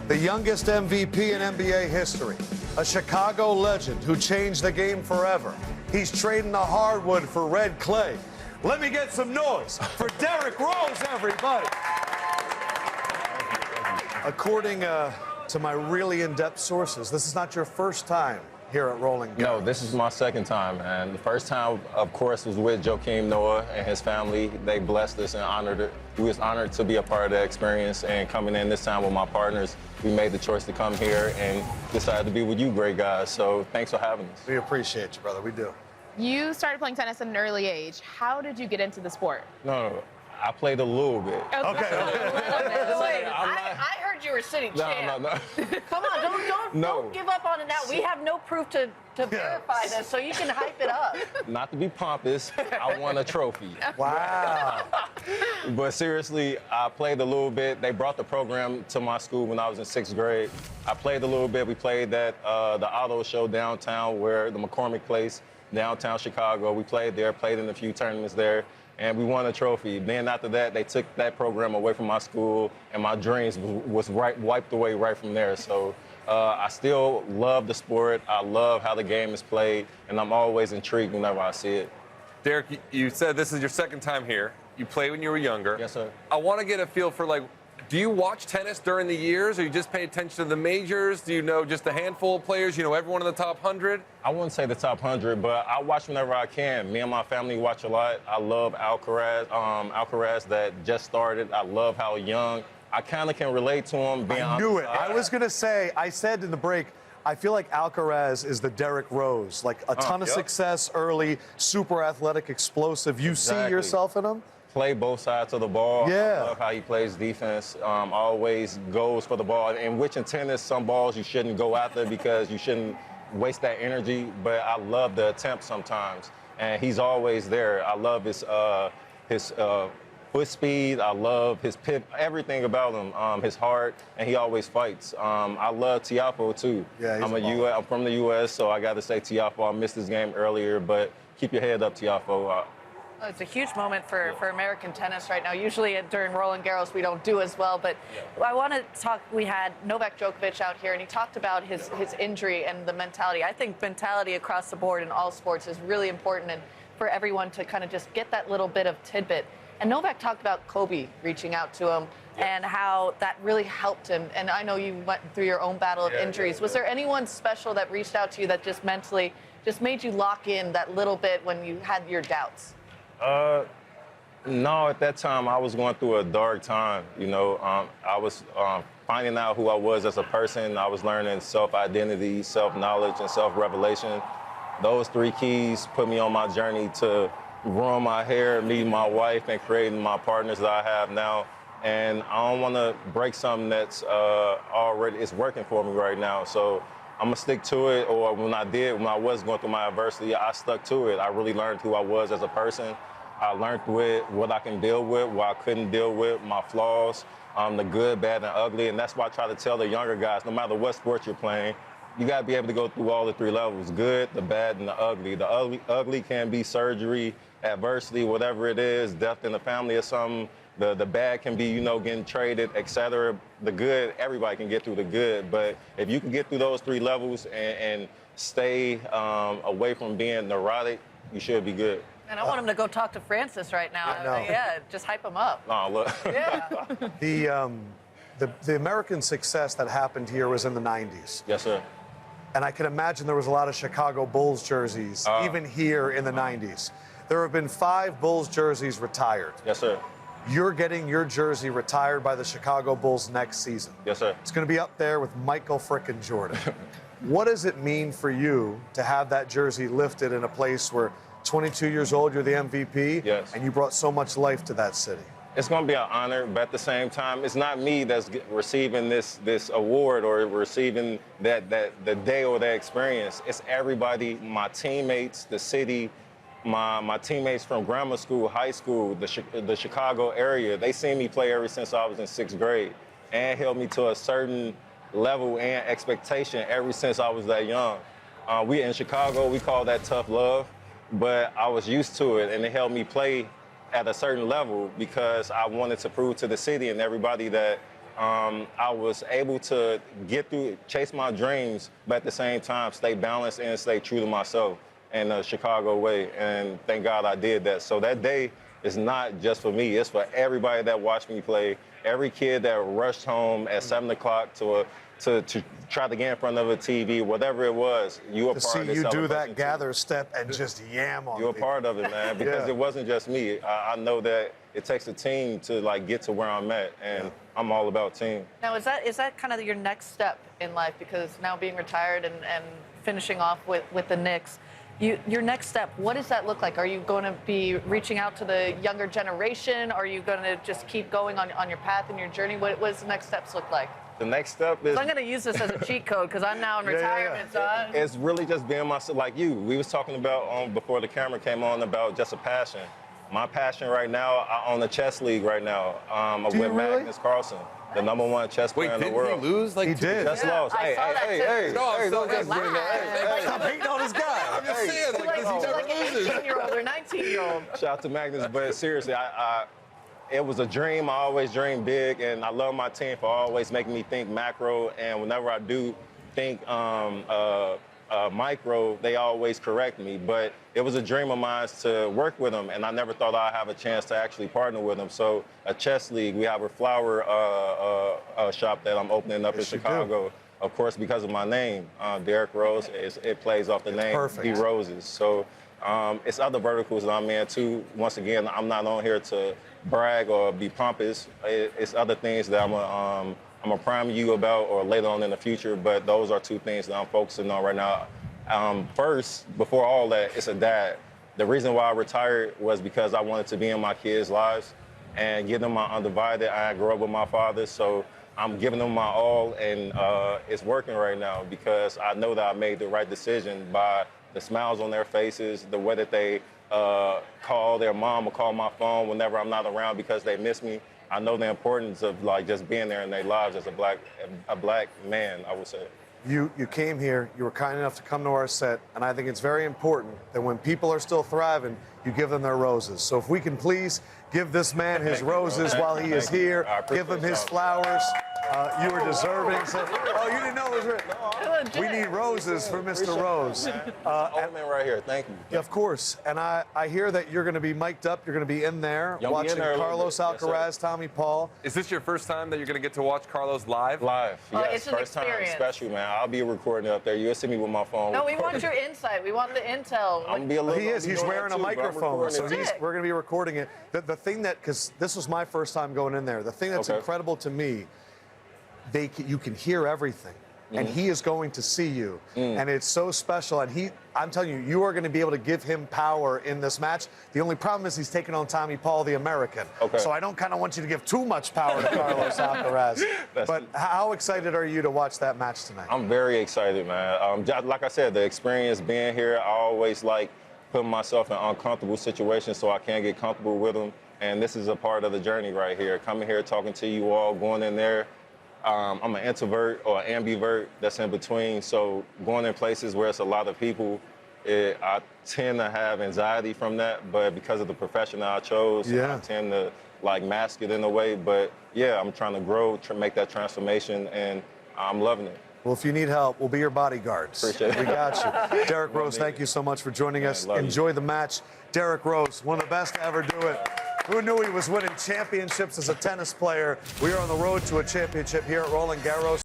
the youngest MVP in NBA history, a Chicago legend who changed the game forever. He's trading the hardwood for red clay. Let me get some noise for Derrick Rose, everybody. According to my really in-depth sources, this is not your first time here at Roland-Garros. No, this is my second time, and the first time, of course, was with Joakim Noah and his family. They blessed us and honored it. We was honored to be a part of that experience, and coming in this time with my partners, we made the choice to come here and decided to be with you great guys. So thanks for having us. We appreciate you, brother. We do. You started playing tennis at an early age. How did you get into the sport? No, I played a little bit. Okay. I heard you were sitting champ. No. Come on, don't give up on it now. We have no proof to verify this, so you can hype it up. Not to be pompous, I won a trophy. Wow. But seriously, I played a little bit. They brought the program to my school when I was in 6th grade. I played a little bit. We played at the auto show downtown, where the McCormick Place, downtown Chicago. We played there, played in a few tournaments there, and we won a trophy. Then after that, they took that program away from my school, and my dreams was wiped away right from there. So I still love the sport. I love how the game is played, and I'm always intrigued whenever I see it. Derrick, you said this is your second time here. You played when you were younger. Yes, sir. I want to get a feel for, like, do you watch tennis during the years, or you just pay attention to the majors? Do you know just a handful of players? You know everyone in the top 100? I wouldn't say the top 100, but I watch whenever I can. Me and my family watch a lot. I love Alcaraz that just started. I love how young. I kind of can relate to him. Being I knew it. I was going to say, I said in the break, I feel like Alcaraz is the Derrick Rose, like a ton of success early, super athletic, explosive. You see yourself in him? Play both sides of the ball. Yeah. I love how he plays defense. Always goes for the ball. In which in tennis, some balls you shouldn't go after because you shouldn't waste that energy. But I love the attempt sometimes, and he's always there. I love his foot speed. I love his pip. Everything about him. His heart, and he always fights. I love Tiafoe too. Yeah, I'm from the U.S., so I got to say Tiafoe. I missed this game earlier, but keep your head up, Tiafoe. It's a huge moment for American tennis right now. Usually during Roland-Garros we don't do as well, but I want to talk. We had Novak Djokovic out here, and he talked about his injury and the mentality. I think mentality across the board in all sports is really important, and for everyone to kind of just get that little bit of tidbit. And Novak talked about Kobe reaching out to him and how that really helped him. And I know you went through your own battle of injuries. Was there anyone special that reached out to you that just mentally just made you lock in that little bit when you had your doubts? No, at that time I was going through a dark time. You know, I was finding out who I was as a person. I was learning self-identity, self-knowledge, and self-revelation. Those 3 keys put me on my journey to growing my hair, meeting my wife, and creating my partners that I have now. And I don't want to break something that's already it's working for me right now. So I'm gonna stick to it. Or when I was going through my adversity, I stuck to it. I really learned who I was as a person. I learned with what I can deal with, what I couldn't deal with, my flaws, the good, bad, and ugly. And that's why I try to tell the younger guys, no matter what sport you're playing, you gotta be able to go through all the 3 levels: good, the bad, and the ugly. The ugly can be surgery, adversity, whatever it is, death in the family or something. The bad can be, you know, getting traded, etc. The good, everybody can get through the good. But if you can get through those 3 levels and stay away from being neurotic, you should be good. And I want him to go talk to Francis right now. Yeah, just hype him up. Oh, look. Yeah. The American success that happened here was in the 90s. Yes, sir. And I can imagine there was a lot of Chicago Bulls jerseys, even here in the 90s. There have been 5 Bulls jerseys retired. Yes, sir. You're getting your jersey retired by the Chicago Bulls next season. Yes, sir. It's going to be up there with Michael frickin' Jordan. What does it mean for you to have that jersey lifted in a place where 22 years old, you're the MVP, and you brought so much life to that city? It's going to be an honor, but at the same time, it's not me that's receiving this award or receiving the day or that experience. It's everybody, my teammates, the city, my teammates from grammar school, high school, the Chicago area. They seen me play ever since I was in 6th grade and held me to a certain level and expectation ever since I was that young. We in Chicago, we call that tough love, but I was used to it, and it helped me play at a certain level because I wanted to prove to the city and everybody that I was able to get through, chase my dreams, but at the same time, stay balanced and stay true to myself in the Chicago way. And thank God I did that. So that day is not just for me. It's for everybody that watched me play. Every kid that rushed home at 7 o'clock to try to get in front of a TV, whatever it was, you were part To of see the you do celebration that gather step and just yam on You're a people. part of it, man, because Yeah. it wasn't just me. I know that it takes a team to like get to where I'm at, and I'm all about team. Now, is that kind of your next step in life? Because now being retired and finishing off with the Knicks, your next step, what does that look like? Are you going to be reaching out to the younger generation? Are you going to just keep going on your path and your journey? What does the next steps look like? The next step is... So I'm going to use this as a cheat code because I'm now in retirement, son. It's really just being myself, like you. We was talking about before the camera came on about just a passion. My passion right now, I own a chess league right now. I'm with Magnus Carlsen, the #1 chess player in the world. Wait, didn't he lose? Like, He did. Just lost. I saw that too. Hey, No, I'm don't so just happy. bring that. Hey, Stop hating on this guy. I'm just saying, Like, like, like, this like an 18-year-old or 19-year-old. Shout out to Magnus, but seriously, it was a dream. I always dream big, and I love my team for always making me think macro. And whenever I do think micro, they always correct me. But it was a dream of mine to work with them, and I never thought I'd have a chance to actually partner with them. So a chess league, we have a flower shop that I'm opening up in Chicago. Of course, because of my name, Derrick Rose, it plays off the name D Roses. So it's other verticals that I'm in too. Once again, I'm not on here to brag or be pompous. It's other things that I'm gonna prime you about or later on in the future. But those are two things that I'm focusing on right now. First, before all that, it's a dad. The reason why I retired was because I wanted to be in my kids' lives and give them my undivided. I grew up with my father, so I'm giving them my all, and it's working right now because I know that I made the right decision by the smiles on their faces, the way that they call their mom or call my phone whenever I'm not around because they miss me. I know the importance of like just being there in their lives as a black man, I would say. You came here, you were kind enough to come to our set, and I think it's very important that when people are still thriving, you give them their roses. So if we can please give this man his roses while he is here, give him his flowers. You were deserving. So, you didn't know it was written. We need roses for Mr. Rose. Old man right here, thank you. Yeah, of course. And I hear that you're going to be mic'd up. You're going to be in there watching Carlos Alcaraz, Tommy Paul. Is this your first time that you're going to get to watch Carlos live? Live, yes. It's an First experience. time, special, man. I'll be recording up there. You'll see me with my phone. No, we want your insight. We want the intel. I'm gonna be a little, He is. He's wearing a microphone, so we're going to be recording it. The thing that, because this was my first time going in there, the thing that's incredible to me, you can hear everything. And he is going to see you. And it's so special. And I'm telling you, you are going to be able to give him power in this match. The only problem is he's taking on Tommy Paul, the American. So I don't kind of want you to give too much power to Carlos Alcaraz. But how excited are you to watch that match tonight? I'm very excited, man. Like I said, the experience being here, I always like putting myself in uncomfortable situations so I can get comfortable with them. And this is a part of the journey right here. Coming here, talking to you all, going in there. I'm an introvert or an ambivert that's in between. So going in places where it's a lot of people, I tend to have anxiety from that. But because of the profession that I chose, I tend to like mask it in a way. But yeah, I'm trying to grow, make that transformation, and I'm loving it. Well, if you need help, we'll be your bodyguards. Appreciate it. We got you. Derrick Rose, thank you so much for joining us. Enjoy the match. Derrick Rose, one of the best to ever do it. Who knew he was winning championships as a tennis player? We are on the road to a championship here at Roland-Garros.